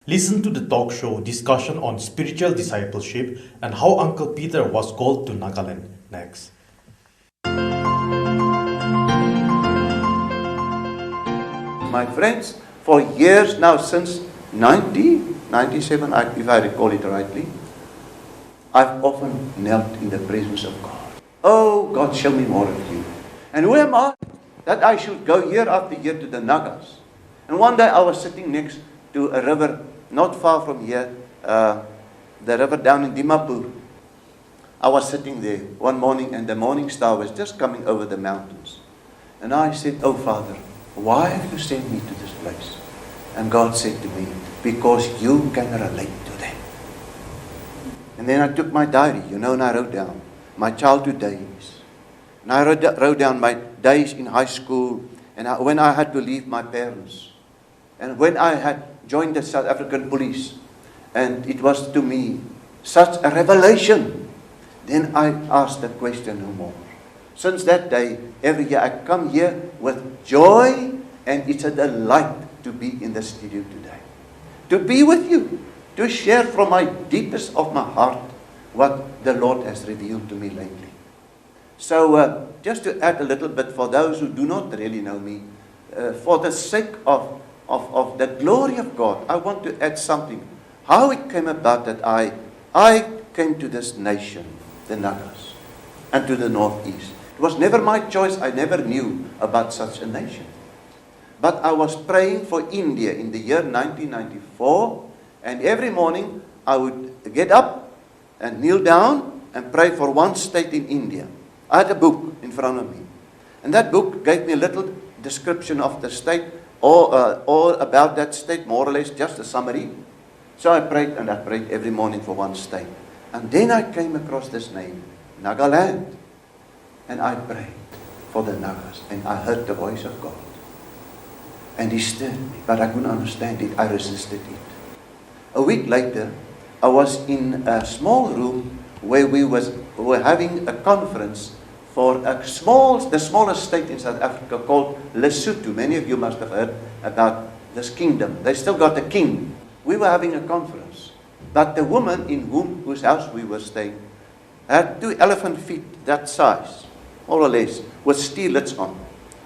Listen to the talk show discussion on spiritual discipleship and how Uncle Pieter was called to Nagaland next. My friends, for years now, since 1997, if I recall it rightly, I've often knelt in the presence of God. Oh, God, show me more of you. And who am I that I should go year after year to the Nagas? And one day I was sitting next to a river not far from here, the river down in Dimapur. I was sitting there one morning and the morning star was just coming over the mountains. And I said, oh Father, why have you sent me to this place? And God said to me, because you can relate to them. And then I took my diary, and I wrote down my childhood days. And I wrote down my days in high school, and when I had to leave my parents. And when I had joined the South African police. And it was to me such a revelation. Then I asked the question no more. Since that day, every year I come here with joy, and it's a delight to be in the studio today. To be with you, to share from my deepest of my heart what the Lord has revealed to me lately. So, just to add a little bit for those who do not really know me, for the sake of the glory of God, I want to add something. How it came about that I came to this nation, the Nagas, and to the northeast. It was never my choice. I never knew about such a nation. But I was praying for India in the year 1994, and every morning I would get up and kneel down and pray for one state in India. I had a book in front of me, and that book gave me a little description of the state, or about that state, more or less just a summary. So I prayed, and I prayed every morning for one state. And then I came across this name, Nagaland. And I prayed for the Nagas, and I heard the voice of God. And He stirred me, but I couldn't understand it. I resisted it. A week later, I was in a small room where we were having a conference for the smallest state in South Africa called Lesotho. Many of you must have heard about this kingdom. They still got a king. We were having a conference. But the woman in whose house we were staying had 2 elephant feet that size, more or less, with steelets on.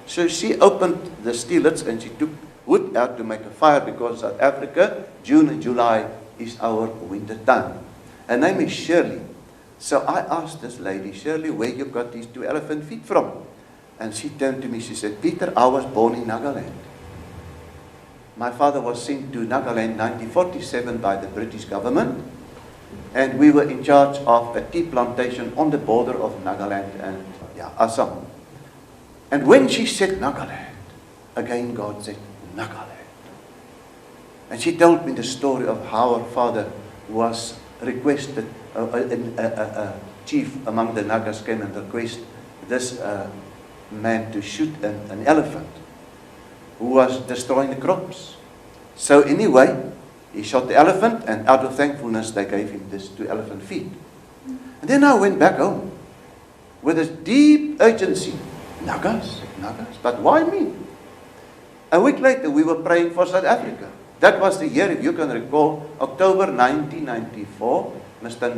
So she opened the steelets and she took wood out to make a fire, because South Africa, June and July is our winter time. Her name is Shirley. So I asked this lady, Shirley, where you got these 2 elephant feet from? And she turned to me, she said, Pieter, I was born in Nagaland. My father was sent to Nagaland in 1947 by the British government, and we were in charge of a tea plantation on the border of Nagaland and Assam. And when she said Nagaland, again God said Nagaland. And she told me the story of how her father was requested, a chief among the Nagas came and requested this man to shoot an elephant who was destroying the crops. So anyway, he shot the elephant, and out of thankfulness they gave him this 2 elephant feet. And then I went back home with a deep urgency. Nagas, but why me? A week later we were praying for South Africa. That was the year, if you can recall, October 1994, Mr.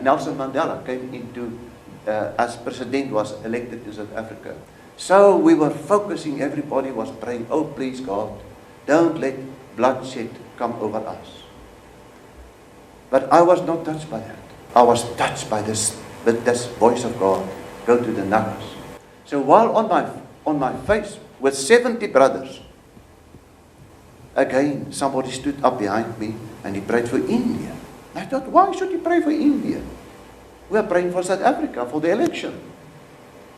Nelson Mandela came into, as president, was elected in South Africa. So we were focusing, everybody was praying, oh please God, don't let bloodshed come over us. But I was not touched by that. I was touched by this voice of God. Go to the Nagas. So while on my face with 70 brothers, again somebody stood up behind me and he prayed for India. I thought, why should he pray for India? We are praying for South Africa, for the election.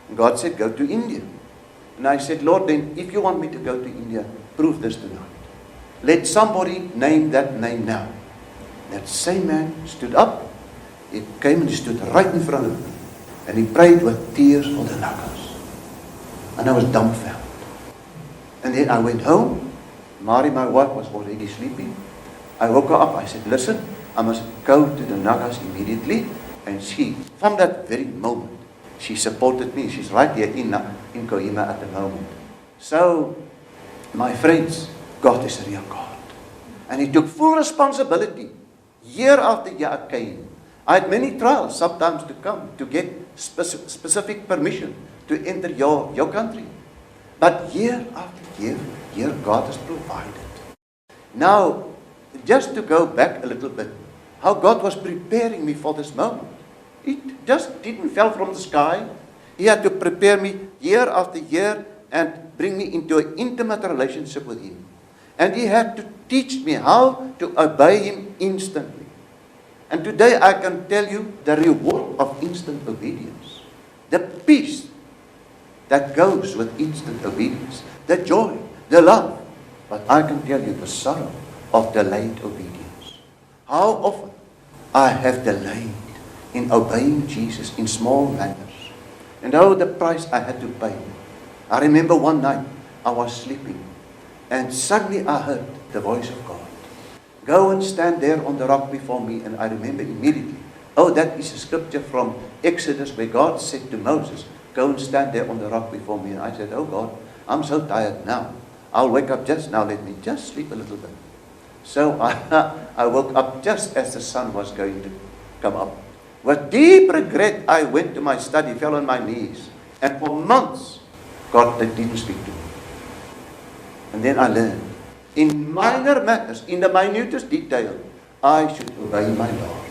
And God said, go to India. And I said, Lord, then if you want me to go to India, prove this tonight. Let somebody name that name now. That same man stood up. He came and he stood right in front of me. And he prayed with tears for the Nagas. And I was dumbfounded. And then I went home. Mari, my wife, was already sleeping. I woke her up. I said, listen, I must go to the Nagas immediately. And she, from that very moment, she supported me. She's right here in Kohima at the moment. So, my friends, God is a real God. And he took full responsibility. Year after year I came. I had many trials sometimes to come to get specific permission to enter your country. But year after year God has provided. Now, just to go back a little bit, how God was preparing me for this moment. It just didn't fall from the sky. He had to prepare me year after year and bring me into an intimate relationship with Him. And He had to teach me how to obey Him instantly. And today I can tell you the reward of instant obedience. The peace that goes with instant obedience. The joy, the love. But I can tell you the sorrow of delayed obedience. How often I have delayed in obeying Jesus in small matters. And oh, the price I had to pay. I remember one night I was sleeping and suddenly I heard the voice of God. Go and stand there on the rock before me. And I remember immediately, oh, that is a scripture from Exodus where God said to Moses, go and stand there on the rock before me. And I said, oh God, I'm so tired now. I'll wake up just now. Let me just sleep a little bit. So I woke up just as the sun was going to come up. With deep regret, I went to my study, fell on my knees. And for months, God didn't speak to me. And then I learned, in minor matters, in the minutest detail, I should obey my Lord.